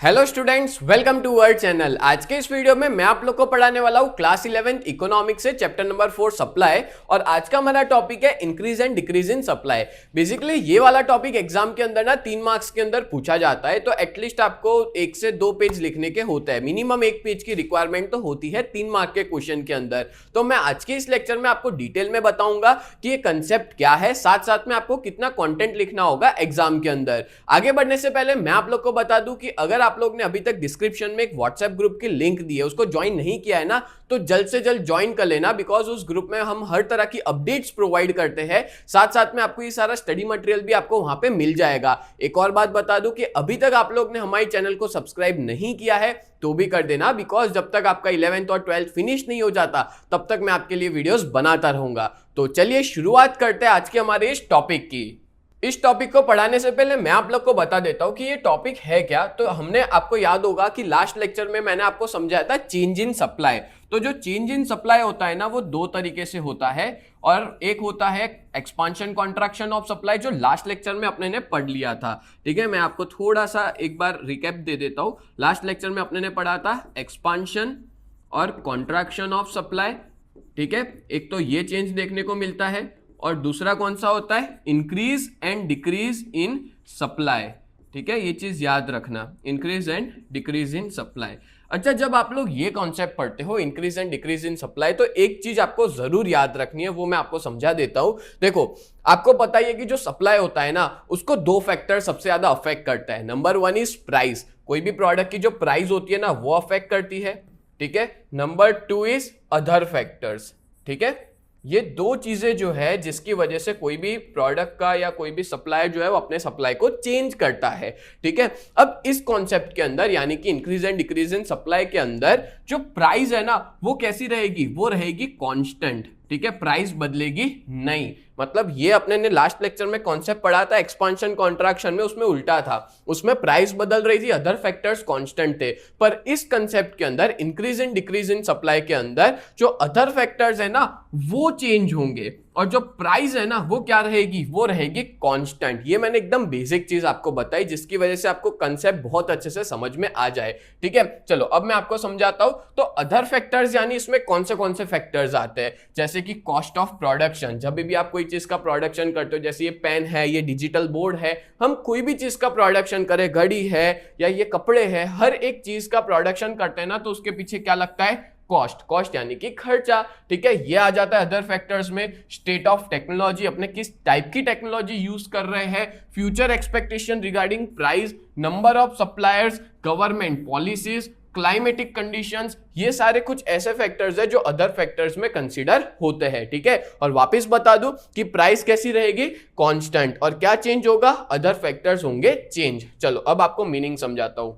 Hello students, welcome to our channel. आज के इस वीडियो में मैं आप लोग को पढ़ाने वाला हूँ क्लास 11 इकोनॉमिक्स से चैप्टर नंबर 4 सप्लाई। और आज का हमारा टॉपिक है increase and decrease in supply. Basically ये वाला टॉपिक एग्जाम के अंदर ना 3 मार्क्स के अंदर पूछा जाता है, तो एटलीस्ट आपको 1 से 2 पेज लिखने के होते हैं। मिनिमम 1 पेज की रिक्वायरमेंट तो होती है 3 मार्क के क्वेश्चन के अंदर। तो मैं आज के इस लेक्चर में आपको डिटेल में बताऊंगा कि ये कंसेप्ट क्या है, साथ साथ में आपको कितना कंटेंट लिखना होगा एग्जाम के अंदर। आगे बढ़ने से पहले मैं आप लोग को बता दूं कि अगर आप लोग ने अभी तक डिस्क्रिप्शन में एक व्हाट्सएप ग्रुप की लिंक दी है, उसको ज्वाइन नहीं किया है ना, तो जल्द से जल्द ज्वाइन कर लेना। बिकॉज उस ग्रुप में हम हर तरह की अपडेट्स प्रोवाइड करते हैं, साथ साथ में आपको ये सारा स्टडी मटेरियल भी आपको वहां पे मिल जाएगा। एक और बात बता दूं कि अभी तक आप लोग ने हमारे चैनल को सब्सक्राइब नहीं किया है तो भी कर देना, बिकॉज जब तक आपका 11th और 12th फिनिश नहीं हो जाता तब तक मैं आपके लिए वीडियोस बनाता रहूंगा। तो चलिए शुरुआत करते हैं आज के हमारे इस टॉपिक की। इस टॉपिक को पढ़ाने से पहले मैं आप लोग को बता देता हूं कि ये टॉपिक है क्या। तो हमने आपको याद होगा कि लास्ट लेक्चर में मैंने आपको समझाया था चेंज इन सप्लाई। तो जो चेंज इन सप्लाई होता है ना, वो 2 तरीके से होता है, और एक होता है एक्सपांशन कॉन्ट्रैक्शन ऑफ सप्लाई, जो लास्ट लेक्चर में अपने ने पढ़ लिया था। ठीक है, मैं आपको थोड़ा सा एक बार रिकैप दे देता हूं। लास्ट लेक्चर में अपने ने पढ़ा था एक्सपांशन और कॉन्ट्रैक्शन ऑफ सप्लाई। ठीक है, एक तो ये चेंज देखने को मिलता है, और दूसरा कौन सा होता है, increase and decrease in supply. ठीक है, ये चीज याद रखना, increase and decrease in supply. अच्छा, जब आप लोग ये कॉन्सेप्ट पढ़ते हो increase and decrease in supply, तो एक चीज आपको जरूर याद रखनी है, वो मैं आपको समझा देता हूं। देखो, आपको पता ही है कि जो सप्लाई होता है ना, उसको 2 फैक्टर सबसे ज्यादा अफेक्ट करता है। नंबर 1 इज प्राइस, कोई भी प्रोडक्ट की जो प्राइस होती है ना, वो अफेक्ट करती है। ठीक है, नंबर 2 इज अदर फैक्टर्स। ठीक है, ये 2 चीजें जो है जिसकी वजह से कोई भी प्रोडक्ट का या कोई भी सप्लायर जो है वो अपने सप्लाई को चेंज करता है। ठीक है, अब इस कॉन्सेप्ट के अंदर यानी कि increase and decrease in supply के अंदर जो प्राइस है ना, वो कैसी रहेगी, वो रहेगी कांस्टेंट। ठीक है, प्राइस बदलेगी नहीं। मतलब ये अपने ने लास्ट लेक्चर में कॉन्सेप्ट पढ़ा था एक्सपांशन कॉन्ट्रैक्शन में, उसमें उल्टा था, उसमें प्राइस बदल रही थी, अदर फैक्टर्स कांस्टेंट थे। पर इस कंसेप्ट के अंदर increase and decrease in supply के अंदर जो अदर फैक्टर्स है ना, वो चेंज होंगे, और जो प्राइस है ना, वो क्या रहेगी, वो रहेगी कांस्टेंट। ये मैंने एकदम बेसिक चीज आपको बताई, जिसकी वजह से आपको कंसेप्ट बहुत अच्छे से समझ में आ जाए। ठीक है, चलो अब मैं आपको समझाता हूं। तो अदर फैक्टर्स यानी इसमें कौन से फैक्टर्स आते हैं, जैसे कि कॉस्ट ऑफ प्रोडक्शन। जब भी आप कोई चीज का प्रोडक्शन करते हो, जैसे ये पेन है, ये डिजिटल बोर्ड है, हम कोई भी चीज का प्रोडक्शन करें, घड़ी है या ये कपड़े हैं, हर एक चीज का प्रोडक्शन करते हैं ना, तो उसके पीछे क्या लगता है, कॉस्ट यानी कि खर्चा। ठीक है, ये आ जाता है अदर फैक्टर्स में। स्टेट ऑफ टेक्नोलॉजी, अपने किस टाइप की टेक्नोलॉजी यूज कर रहे हैं, future expectation regarding price, number of suppliers, government policies, climatic conditions, ये सारे कुछ ऐसे फैक्टर्स है जो अदर फैक्टर्स में कंसीडर होते हैं। ठीक है, और वापस बता दूं कि प्राइस कैसी रहेगी, कांस्टेंट, और क्या चेंज होगा, अदर फैक्टर्स होंगे चेंज। चलो अब आपको मीनिंग समझाता हूं।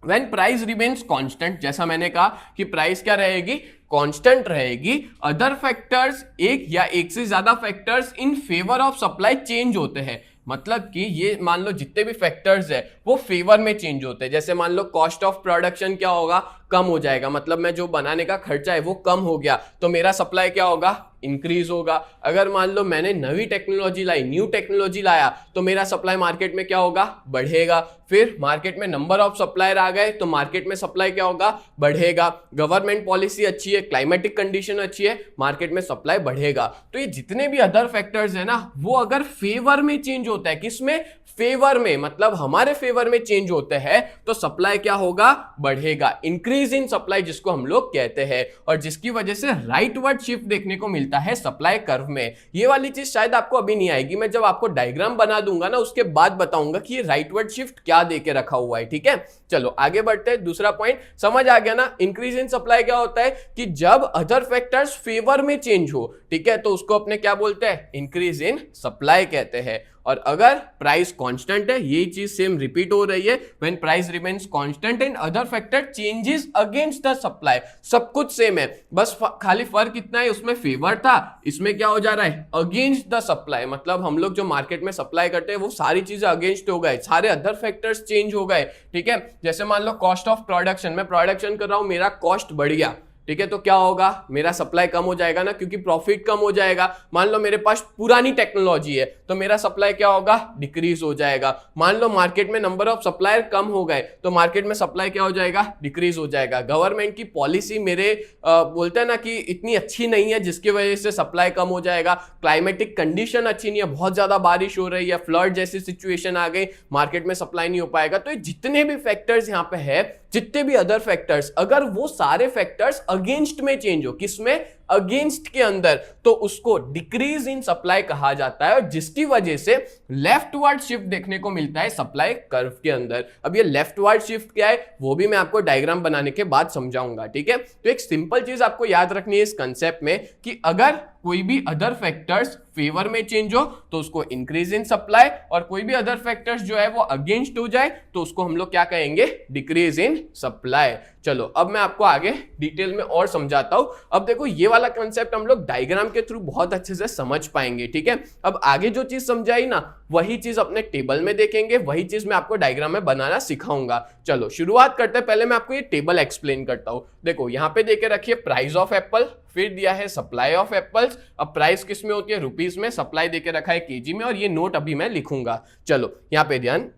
When price remains constant, जैसा मैंने कहा कि प्राइस क्या रहेगी, कांस्टेंट रहेगी, अदर फैक्टर्स, एक या एक से ज्यादा factors in favour of supply change होते हैं। मतलब कि ये मान लो जितने भी फैक्टर्स है वो फेवर में चेंज होते हैं। जैसे मान लो कॉस्ट ऑफ प्रोडक्शन क्या होगा, कम हो जाएगा, मतलब मैं जो बनाने का खर्चा है वो कम हो गया, तो मेरा सप्लाई क्या होगा, इंक्रीज होगा। अगर मान लो मैंने नई टेक्नोलॉजी लाई, न्यू टेक्नोलॉजी लाया, तो मेरा सप्लाई मार्केट में क्या होगा, बढ़ेगा। फिर मार्केट में नंबर ऑफ सप्लायर आ गए, तो मार्केट में सप्लाई क्या होगा, बढ़ेगा। गवर्नमेंट पॉलिसी अच्छी है, क्लाइमेटिक कंडीशन अच्छी है, मार्केट में सप्लाई बढ़ेगा। तो ये जितने भी अदर फैक्टर्स है ना, वो अगर फेवर में चेंज होता है, किसमें, फेवर में, मतलब हमारे फेवर में चेंज होते हैं, तो सप्लाई क्या होगा, बढ़ेगा। इंक्रीज इन सप्लाई जिसको हम लोग कहते हैं, और जिसकी वजह से राइटवर्ड शिफ्ट देखने को मिलता है सप्लाई कर्व में। ये वाली चीज शायद आपको अभी नहीं आएगी, मैं जब आपको डायग्राम बना दूंगा ना, उसके बाद बताऊंगा कि ये राइटवर्ड शिफ्ट क्या देके रखा हुआ है। ठीक है, चलो आगे बढ़ते हैं। दूसरा पॉइंट समझ आ गया ना, इंक्रीज इन सप्लाई क्या होता है कि जब अदर फैक्टर्स फेवर में चेंज हो, ठीक है, तो उसको अपने क्या बोलते हैं, इंक्रीज इन सप्लाई कहते हैं। और अगर प्राइस कांस्टेंट है, यही चीज सेम रिपीट हो रही है, when price remains constant and other factor changes against the supply, सब कुछ सेम है, बस खाली फर्क इतना है, उसमें फेवर था, इसमें क्या हो जा रहा है, अगेंस्ट द सप्लाई। मतलब हम लोग जो मार्केट में सप्लाई करते हैं वो सारी चीजें अगेंस्ट हो गए, सारे अदर फैक्टर्स चेंज हो गए। ठीक है, जैसे मान लो कॉस्ट ऑफ प्रोडक्शन, मैं प्रोडक्शन कर रहा हूं, मेरा कॉस्ट बढ़ गया, ठीक है, तो क्या होगा, मेरा सप्लाई कम हो जाएगा ना, क्योंकि प्रॉफिट कम हो जाएगा। मान लो मेरे पास पुरानी टेक्नोलॉजी है तो मेरा सप्लाई क्या होगा, डिक्रीज हो जाएगा। मान लो मार्केट में नंबर ऑफ सप्लायर कम हो गए तो मार्केट में सप्लाई क्या हो जाएगा, डिक्रीज हो जाएगा। गवर्नमेंट की पॉलिसी मेरे बोलते हैं ना कि इतनी अच्छी नहीं है जिसकी वजह से सप्लाई कम हो जाएगा। क्लाइमेटिक कंडीशन अच्छी नहीं है, बहुत ज्यादा बारिश हो रही है, फ्लड जैसी सिचुएशन आ गई, मार्केट में सप्लाई नहीं हो पाएगा। तो जितने भी फैक्टर्स यहां पे है, जितने भी अदर फैक्टर्स, अगर वो सारे फैक्टर्स अगेंस्ट में चेंज हो, किसमें, अगेंस्ट के अंदर, तो उसको डिक्रीज इन सप्लाई कहा जाता है, और जिसकी वजह से लेफ्टवर्ड शिफ्ट देखने को मिलता है सप्लाई कर्व के अंदर। अब ये लेफ्टवर्ड शिफ्ट क्या है वो भी मैं आपको डायग्राम बनाने के बाद समझाऊंगा, ठीक है। तो एक सिंपल चीज आपको याद रखनी है इस कंसेप्ट में कि अगर कोई भी अदर फैक्टर्स फेवर में चेंज हो तो उसको इंक्रीज इन सप्लाई, और कोई भी अदर फैक्टर्स जो है वो अगेंस्ट हो जाए तो उसको हम लोग क्या कहेंगे, डिक्रीज इन सप्लाई। चलो अब मैं आपको आगे डिटेल में और समझाता हूं। अब देखो ये वाला कंसेप्ट हम लोग डायग्राम के थ्रू बहुत अच्छे से समझ पाएंगे, ठीक है। अब आगे जो चीज समझाई ना वही चीज अपने टेबल में देखेंगे, वही चीज मैं आपको डायग्राम में बनाना सिखाऊंगा। चलो शुरुआत करते हैं, पहले मैं आपको ये टेबल एक्सप्लेन करता हूं। देखो यहाँ पे देके रखिए प्राइस ऑफ एप्पल, फिर दिया है सप्लाई ऑफ एप्पल्स। अब प्राइस किस में होती है, रुपीस में, सप्लाई देके रखा है केजी में, और ये नोट अभी मैं लिखूंगा। चलो यहाँ पे ध्यान,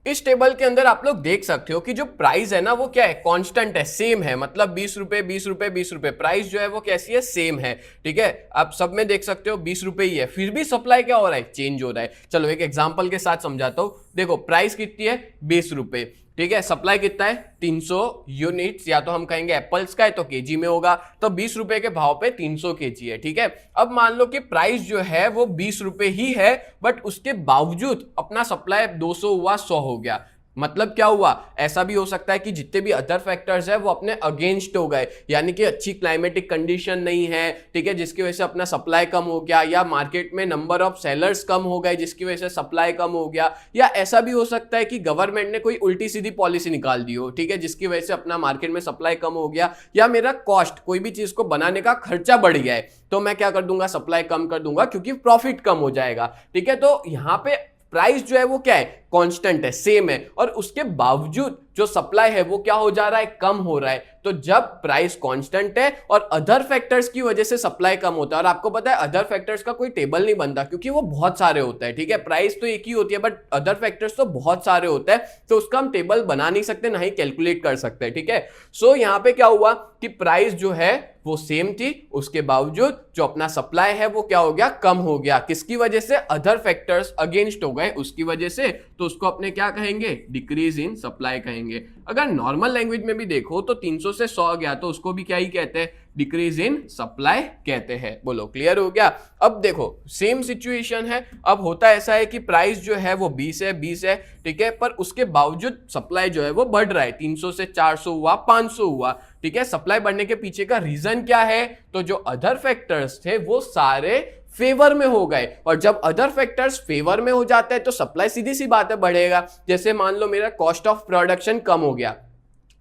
इस टेबल के अंदर आप लोग देख सकते हो कि जो प्राइस है ना वो क्या है, कांस्टेंट है, सेम है, मतलब 20 रुपए 20 रुपए 20 रुपए, प्राइस जो है वो कैसी है, सेम है, ठीक है। आप सब में देख सकते हो 20 रुपए ही है, फिर भी सप्लाई क्या हो रहा है, चेंज हो रहा है। चलो एक एग्जांपल के साथ समझाता हूं। देखो प्राइस कितनी है, 20 रुपए, ठीक है, सप्लाई कितना है, 300 यूनिट्स, या तो हम कहेंगे एप्पल्स का है तो केजी में होगा, तो 20 रुपए के भाव पे 300 केजी है, ठीक है। अब मान लो कि प्राइस जो है वो 20 रुपए ही है, बट उसके बावजूद अपना सप्लाई 200 हुआ, 100 हो गया। मतलब क्या हुआ, ऐसा भी हो सकता है कि जितने भी अदर फैक्टर्स है वो अपने अगेंस्ट हो गए, यानी कि अच्छी क्लाइमेटिक कंडीशन नहीं है, ठीक है, जिसकी वजह से अपना सप्लाई कम हो गया, या मार्केट में नंबर ऑफ सेलर्स कम हो गए जिसकी वजह से सप्लाई कम हो गया, या ऐसा भी हो सकता है कि गवर्नमेंट ने कोई उल्टी सीधी पॉलिसी निकाल दी हो, ठीक है, जिसकी वजह से अपना मार्केट में सप्लाई कम हो गया, या मेरा कॉस्ट, कोई भी चीज को बनाने का खर्चा बढ़ गया है तो मैं क्या कर दूंगा, सप्लाई कम कर दूंगा, क्योंकि प्रॉफिट कम हो जाएगा, ठीक है। तो यहां पे प्राइस जो है वो क्या है, कांस्टेंट है, सेम है, और उसके बावजूद जो सप्लाई है वो क्या हो जा रहा है, कम हो रहा है। तो जब प्राइस कांस्टेंट है और अदर फैक्टर्स की वजह से सप्लाई कम होता है, और आपको पता है अदर फैक्टर्स का कोई टेबल नहीं बनता क्योंकि वो बहुत सारे होते हैं, ठीक है। प्राइस तो एक ही होती है बट अदर फैक्टर्स तो बहुत सारे होते हैं, तो उसका हम टेबल बना नहीं सकते, ना ही कैलकुलेट कर सकते, ठीक है। सो यहां पे क्या हुआ कि प्राइस जो है वो सेम थी, उसके बावजूद जो अपना सप्लाई है वो क्या हो गया, कम हो गया। किसकी वजह से, अदर फैक्टर्स अगेंस्ट हो गए उसकी वजह से, तो उसको अपने क्या कहेंगे, डिक्रीज इन सप्लाई कहेंगे। अगर नॉर्मल लैंग्वेज में भी देखो तो 300 से 100 गया तो उसको भी क्या ही कहते हैं, डिक्रीज इन सप्लाई कहते हैं। बोलो क्लियर हो गया। अब देखो सेम सिचुएशन है, अब होता ऐसा है कि प्राइस जो है वो 20 है, ठीक है, पर उसके बावजूद सप्लाई जो है वो बढ़ रहा है, 300 से 400 हुआ, 500 हुआ, ठीक है। सप्लाई बढ़ने के पीछे का रीजन क्या है, तो जो अदर फैक्टर्स थे वो सारे फेवर में हो गए, और जब अदर फैक्टर्स फेवर में हो जाते हैं तो सप्लाई सीधी सी बात है बढ़ेगा। जैसे मान लो मेरा कॉस्ट ऑफ प्रोडक्शन कम हो गया,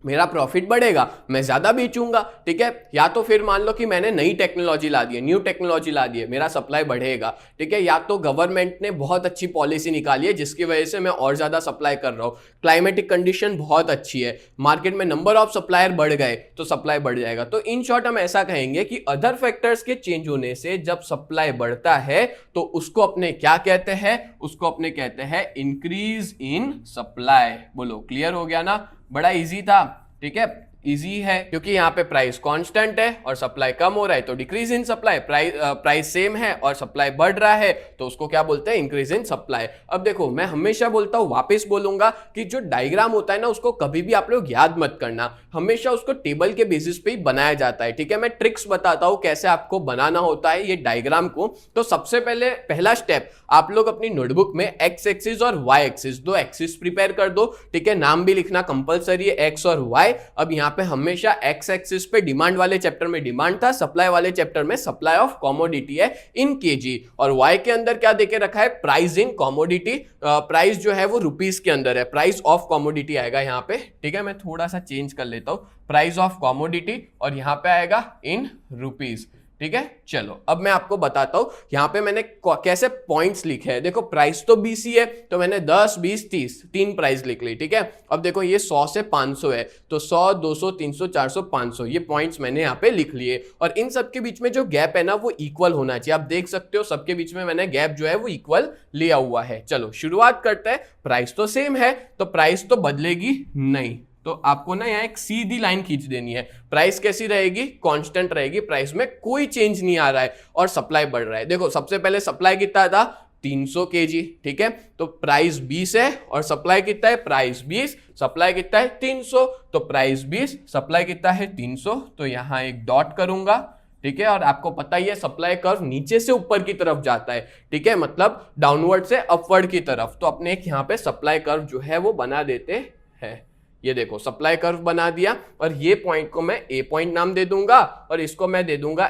मेरा प्रॉफिट बढ़ेगा, मैं ज्यादा बेचूंगा, ठीक है। या तो फिर मान लो कि मैंने नई टेक्नोलॉजी ला दी है, न्यू टेक्नोलॉजी ला दी है, मेरा सप्लाई बढ़ेगा, ठीक है। या तो गवर्नमेंट ने बहुत अच्छी पॉलिसी निकाली है जिसकी वजह से मैं और ज्यादा सप्लाई कर रहा हूं, क्लाइमेटिक कंडीशन बहुत अच्छी है, मार्केट में नंबर ऑफ सप्लायर बढ़ गए तो सप्लाई बढ़ जाएगा। तो इन शॉर्ट हम ऐसा कहेंगे कि अदर फैक्टर्स के चेंज होने से जब सप्लाई बढ़ता है तो उसको अपने क्या कहते हैं, उसको अपने कहते हैं इंक्रीज इन सप्लाई। बोलो क्लियर हो गया ना, बड़ा इजी था, ठीक है, इजी है, क्योंकि यहाँ पे प्राइस कांस्टेंट है और सप्लाई कम हो रहा है तो decrease in supply, price same है और सप्लाई बढ़ रहा है तो उसको क्या बोलते हैं, इंक्रीज इन सप्लाई। अब देखो मैं हमेशा बोलता हूँ, वापस बोलूंगा कि जो डायग्राम होता है ना उसको कभी भी आप लोग याद मत करना, हमेशा उसको टेबल के बेसिस पे ही बनाया जाता है, ठीक है। मैं ट्रिक्स बताता हूँ कैसे आपको बनाना होता है ये डायग्राम को। तो सबसे पहले पहला स्टेप, आप लोग अपनी नोटबुक में एक्स एक्सिस और वाई एक्सिस, दो एक्सिस प्रिपेयर कर दो, ठीक है। नाम भी लिखना कंपलसरी है, एक्स और वाई। अब यहाँ पे हमेशा एक्स एक्सिस पे डिमांड वाले चैप्टर में डिमांड था, सप्लाई वाले चैप्टर में सप्लाई ऑफ कमोडिटी है इन केजी, और वाई के अंदर क्या देके रखा है, प्राइस इन कमोडिटी। प्राइस जो है वो रुपीस के अंदर है, प्राइस ऑफ कमोडिटी आएगा यहाँ पे, ठीक है। मैं थोड़ा सा चेंज कर लेता हूं, प्राइस ऑफ कमोडिटी, और यहाँ पे आएगा इन रुपीस, ठीक है। चलो अब मैं आपको बताता हूं यहां पे मैंने कैसे पॉइंट्स लिखे हैं। देखो प्राइस तो 20 ही है, तो मैंने 10 20 30 तीन प्राइस लिख ली, ठीक है। अब देखो ये 100 से 500 है, तो 100 200 300 400 500 ये पॉइंट्स मैंने यहाँ पे लिख लिए। और इन सबके बीच में जो गैप है ना वो इक्वल होना चाहिए। आप देख सकते हो सबके बीच में मैंने गैप जो है वो इक्वल लिया हुआ है। चलो शुरुआत करते हैं। प्राइस तो सेम है तो प्राइस तो बदलेगी नहीं, तो आपको ना यहाँ एक सीधी लाइन खींच देनी है। प्राइस कैसी रहेगी, कांस्टेंट रहेगी, प्राइस में कोई चेंज नहीं आ रहा है और सप्लाई बढ़ रहा है। देखो सबसे पहले सप्लाई कितना था 300 kg, ठीक है, तो प्राइस 20 है और सप्लाई कितना है, प्राइस 20, सप्लाई कितना है 300, तो प्राइस 20, सप्लाई कितना है 300, तो यहां एक डॉट करूंगा, ठीक है। और आपको पता ही है सप्लाई कर्व नीचे से ऊपर की तरफ जाता है, ठीक है, मतलब डाउनवर्ड से अपवर्ड की तरफ। तो अपने एक यहाँ पे सप्लाई कर्व जो है वो बना देते हैं। ये देखो सप्लाई कर्व बना दिया और ये पॉइंट को मैं ए पॉइंट नाम दे दूंगा और इसको मैं दे दूंगा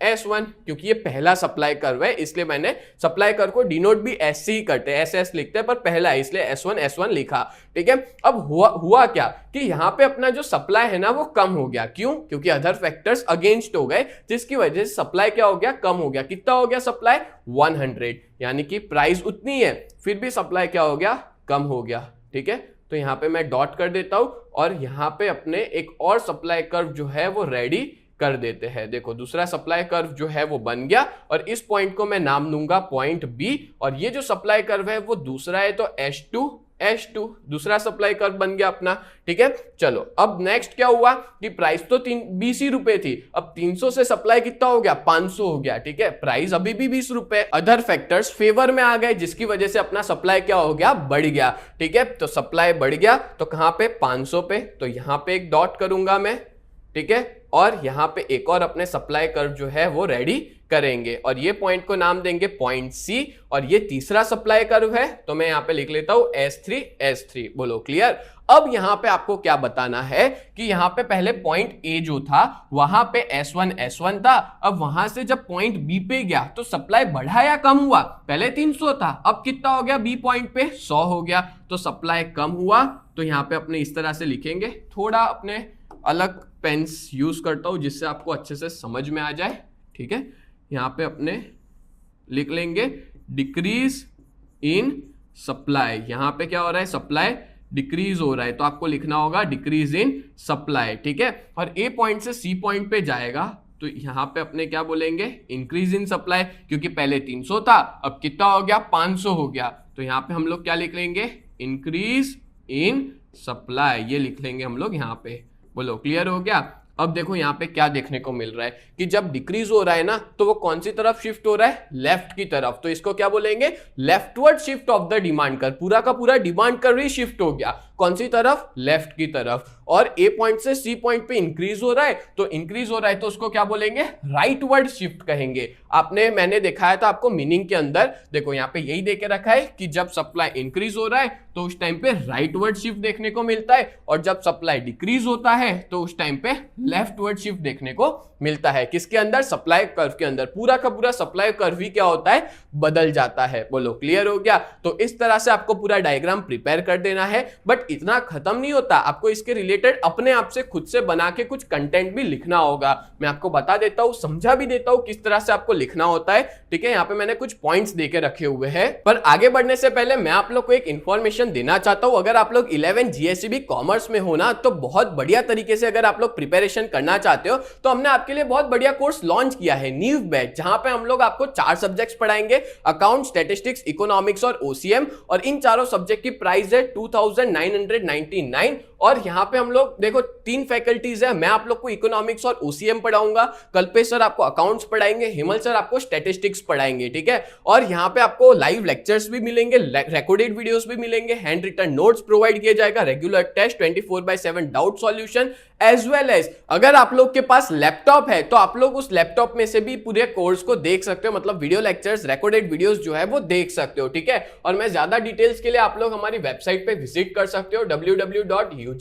S1 क्योंकि ये पहला सप्लाई कर्व है, इसलिए मैंने सप्लाई कर्व को डिनोट भी एस ही करते हैं, SS लिखते हैं, पर पहला है इसलिए S1 लिखा, ठीक है। अब हुआ क्या कि यहाँ पे अपना जो सप्लाई है ना वो कम हो गया। क्यों? क्योंकि अदर फैक्टर्स अगेंस्ट हो गए, जिसकी वजह से सप्लाई क्या हो गया, कम हो गया। कितना हो गया सप्लाई 100, यानी कि प्राइस उतनी है फिर भी सप्लाई क्या हो गया, कम हो गया, ठीक है। तो यहाँ पे मैं डॉट कर देता हूं और यहाँ पे अपने एक और सप्लाई कर्व जो है वो रेडी कर देते हैं। देखो दूसरा सप्लाई कर्व जो है वो बन गया और इस पॉइंट को मैं नाम दूंगा पॉइंट बी, और ये जो सप्लाई कर्व है वो दूसरा है तो H2 दूसरा सप्लाई कर्व बन गया अपना, ठीक है। चलो अब नेक्स्ट क्या हुआ कि प्राइस तो 20 ही रुपए थी, अब 300 से सप्लाई कितना हो गया 500 हो गया, ठीक है। प्राइस अभी भी 20 रुपए, अदर फैक्टर्स फेवर में आ गए जिसकी वजह से अपना सप्लाई क्या हो गया, बढ़ गया, ठीक है। तो सप्लाई बढ़ गया तो कहां पे 500 पे, तो यहां पे एक डॉट करूंगा मैं, ठीक है, और यहां पे एक और अपने सप्लाई कर्व जो है वो रेडी करेंगे और ये पॉइंट को नाम देंगे पॉइंट सी, और ये तीसरा सप्लाई कर्व है तो मैं यहां पे लिख लेता हूं S3। बोलो क्लियर। अब यहां पे आपको क्या बताना है कि यहां पे पहले पॉइंट ए जो था वहां पे S1 था, अब वहां से जब पॉइंट बी पे गया तो सप्लाई बढ़ा या कम हुआ, पहले 300 था अब कितना हो गया, बी पॉइंट पे 100 हो गया, तो सप्लाई कम हुआ। तो यहां पे अपने इस तरह से लिखेंगे, थोड़ा अपने अलग पेन्स यूज करता हूं जिससे आपको अच्छे से समझ में आ जाए, ठीक है। यहां पे अपने लिख लेंगे डिक्रीज इन सप्लाई, यहां पे क्या हो रहा है, सप्लाई डिक्रीज हो रहा है तो आपको लिखना होगा डिक्रीज इन सप्लाई, ठीक है। और ए पॉइंट से सी पॉइंट पे जाएगा तो यहां पे अपने क्या बोलेंगे, इंक्रीज इन सप्लाई, क्योंकि पहले 300 था अब कितना हो गया 500 हो गया, तो यहां पे हम लोग क्या लिख लेंगे, इंक्रीज इन सप्लाई, ये लिख लेंगे हम लोग यहां पे। बोलो क्लियर हो गया। अब देखो यहाँ पे क्या देखने को मिल रहा है कि जब डिक्रीज हो रहा है ना तो वो कौन सी तरफ शिफ्ट हो रहा है, लेफ्ट की तरफ, तो इसको क्या बोलेंगे, leftward shift of the demand curve, पूरा का पूरा डिमांड कर्व ही शिफ्ट हो गया, कौन सी तरफ, लेफ्ट की तरफ। और ए पॉइंट से सी पॉइंट पे इंक्रीज हो रहा है तो इंक्रीज हो रहा है तो उसको क्या बोलेंगे, राइटवर्ड शिफ्ट कहेंगे। मैंने दिखाया था आपको मीनिंग के अंदर, देखो यहाँ पे यही देके रखा है कि जब सप्लाई इंक्रीज हो रहा है तो उस टाइम पे राइटवर्ड शिफ्ट देखने को मिलता है, और जब सप्लाई डिक्रीज होता है तो उस टाइम पे लेफ्टवर्ड शिफ्ट देखने को मिलता है। किसके अंदर, सप्लाई कर्व के अंदर। पूरा का पूरा सप्लाई कर्व ही क्या होता है, बदल जाता है। बोलो क्लियर हो गया। तो इस तरह से आपको पूरा डायग्राम प्रिपेयर कर देना है, बट इतना खत्म नहीं होता, आपको इसके रिलेटेड अपने आप से खुद से बना के कुछ कंटेंट भी लिखना होगा। मैं आपको बता देता हूं, समझा भी देता हूं किस तरह से आपको लिखना होता है, ठीक है। यहाँ पे मैंने कुछ पॉइंट्स देके रखे हुए हैं, पर आगे बढ़ने से पहले मैं आप लोग को एक इंफॉर्मेशन देना चाहता हूं। अगर आप लोग 11 GSEB कॉमर्स में हो ना तो बहुत बढ़िया तरीके से अगर आप लोग प्रिपरेशन करना चाहते हो तो हमने आपके लिए बहुत बढ़िया कोर्स लॉन्च किया है, नीव बैच, जहां पे हम लोग आपको 4 सब्जेक्ट्स पढ़ाएंगे, अकाउंट, स्टैटिस्टिक्स, इकोनॉमिक्स और OCM, और इन चारों सब्जेक्ट की प्राइस है 2999। और यहाँ पे हम लोग देखो 3 फैकल्टीज है, मैं आप लोग को इकोनॉमिक्स और OCM पढ़ाऊंगा, कल्पेश सर आपको अकाउंट्स पढ़ाएंगे, हिमल सर आपको स्टैटिस्टिक्स पढ़ाएंगे, ठीक है। और यहाँ पे आपको लाइव लेक्चर्स भी मिलेंगे, रिकॉर्डेड वीडियोस भी मिलेंगे, हैंड रिटन नोट्स प्रोवाइड किया जाएगा, regular test, 24/7 doubt solution, as well as अगर आप लोग के पास लैपटॉप है तो आप लोग उस लैपटॉप में से भी पूरे कोर्स को देख सकते हो, मतलब वीडियो लेक्चर्स, रिकॉर्डेड वीडियोस जो है वो देख सकते हो, ठीक है। और मैं ज्यादा डिटेल्स के लिए आप लोग हमारी वेबसाइट पे विजिट कर सकते हो, www.ugt.co.in,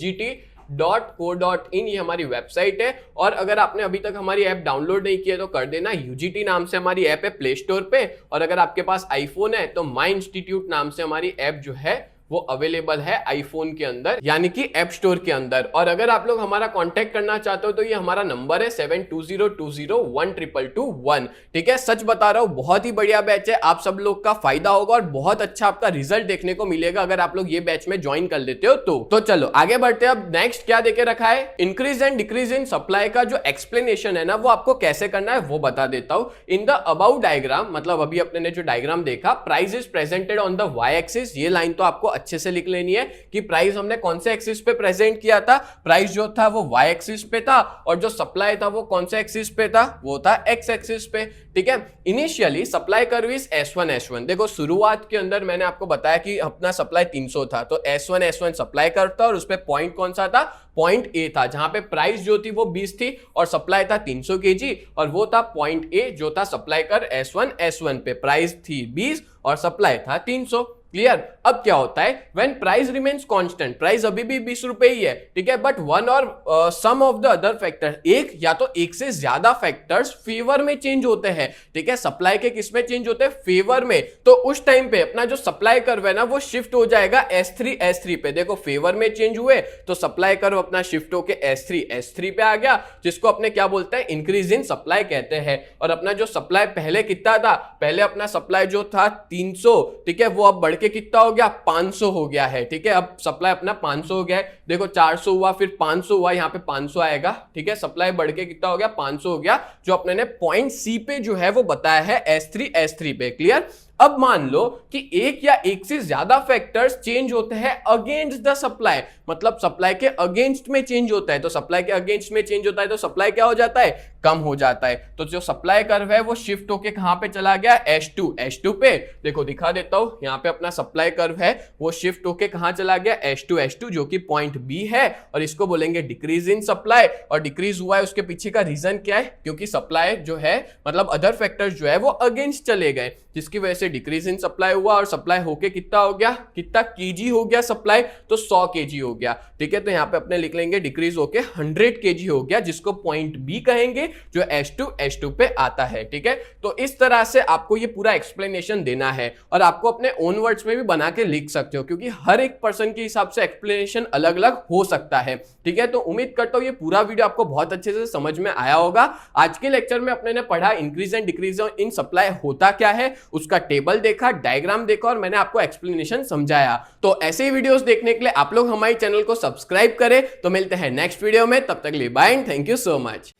ये हमारी वेबसाइट है। और अगर आपने अभी तक हमारी ऐप डाउनलोड नहीं की है तो कर देना, UGT नाम से हमारी ऐप है प्ले स्टोर पे, और अगर आपके पास आईफोन है तो माई इंस्टीट्यूट नाम से हमारी ऐप जो है वो अवेलेबल है आईफोन के अंदर यानी कि ऐप स्टोर के अंदर। और अगर आप लोग हमारा कांटेक्ट करना चाहते हो तो ये हमारा नंबर है 7202012221। ठीक है, सच बता रहा हूं बहुत ही बढ़िया बैच है, आप सब लोग का फायदा होगा और बहुत अच्छा आपका रिजल्ट देखने को मिलेगा अगर आप लोग ये बैच में ज्वाइन कर लेते हो तो चलो आगे बढ़ते हैं। अब नेक्स्ट क्या देके रखा है, increase and decrease in supply का जो एक्सप्लेनेशन है ना वो आपको कैसे करना है वो बता देता हूं। इन द अबाउ डायग्राम, मतलब अभी अपने ने जो डायग्राम देखा, price is presented on the Y axis, ये लाइन तो आपको अच्छे से लिख लेनी है कि प्राइस हमने कौन से एक्सिस पे प्रेजेंट किया था, प्राइस जो था वो वाई एक्सिस पे था और जो सप्लाई था वो कौन से एक्सिस पे था, वो था एक्स एक्सिस पे। ठीक है, initially supply curve is S1 देखो शुरुआत के अंदर मैंने आपको बताया कि अपना सप्लाई 300 था तो S1 सप्लाई कर्व था और उस पे पॉइंट कौन सा था, पॉइंट ए था, जहां पे प्राइस जो थी वो 20 थी और सप्लाई था 300 kg और वो था पॉइंट ए जो था सप्लाई कर S1 पे, प्राइस थी 20 और सप्लाई था 300। क्लियर। अब क्या होता है, when price remains constant, price अभी भी 20 रुपए ही है, ठीक है, बट वन और सम ऑफ द अदर फैक्टर, एक या तो एक से ज्यादा फैक्टर्स फेवर में चेंज होते हैं। ठीक है, सप्लाई के किस में चेंज होते हैं, फेवर में, तो उस टाइम पे अपना जो सप्लाई कर्व है ना वो शिफ्ट हो जाएगा S3 पे। देखो फेवर में चेंज हुए तो सप्लाई कर्व अपना शिफ्ट होके S3 पे आ गया, जिसको अपने क्या बोलते हैं, इंक्रीज इन सप्लाई कहते हैं। और अपना जो सप्लाई पहले कितना था, पहले अपना सप्लाई जो था 300, ठीक है, वो अब बढ़ के कितना हो गया, 500 हो गया है। ठीक है, अब सप्लाई अपना 500 हो गया है, देखो 400 हुआ फिर 500 हुआ, यहाँ पे 500 आएगा। ठीक है, सप्लाई बढ़ के कितना हो गया, 500 हो गया, जो अपने ने पॉइंट सी पे जो है वो बताया है S3 पे। क्लियर। अब मान लो कि एक या एक से ज्यादा फैक्टर्स चेंज होते हैं अगेंस्ट द सप्लाई, मतलब सप्लाई के अगेंस्ट में चेंज होता है, तो सप्लाई के अगेंस्ट में चेंज होता है तो सप्लाई क्या हो जाता है, कम हो जाता है। तो जो सप्लाई कर्व है वो शिफ्ट होके कहां पे चला गया, S2 पे। देखो दिखा देता हूं, यहां पे अपना सप्लाई कर्व है वो शिफ्ट होके कहां चला गया, S2 जो कि पॉइंट बी है, और इसको बोलेंगे डिक्रीज इन सप्लाई। और डिक्रीज हुआ है उसके पीछे का रीजन क्या है, क्योंकि सप्लाई जो है मतलब अदर फैक्टर्स जो है वो अगेंस्ट चले गए, जिसकी वजह से डिक्रीज इन सप्लाई हुआ और सप्लाई होके कितना हो गया, कितना केजी हो गया सप्लाई, तो 100 केजी हो गया। ठीक है, तो यहां पे अपने लिख लेंगे डिक्रीज होके 100 केजी हो गया, जिसको पॉइंट बी कहेंगे, जो S2 पे आता है। ठीक है, तो इस तरह से आपको ये पूरा एक्सप्लेनेशन देना है और आपको अपने ओन वर्ड्स में भी बना के लिख सकते हो, क्योंकि हर एक पर्सन के हिसाब से एक्सप्लेनेशन अलग अलग हो सकता है। ठीक है, तो उम्मीद करता हूं ये पूरा वीडियो आपको बहुत अच्छे से समझ में आया होगा। आज के लेक्चर में अपने ने पढ़ा increase and decrease in supply होता क्या है, उसका टेबल देखा, डायग्राम देखा और मैंने आपको एक्सप्लेनेशन समझाया। तो ऐसे ही वीडियोस देखने के लिए आप लोग हमारे चैनल को सब्सक्राइब करें। तो मिलते हैं नेक्स्ट वीडियो में, तब तक के लिए bye and thank you so much.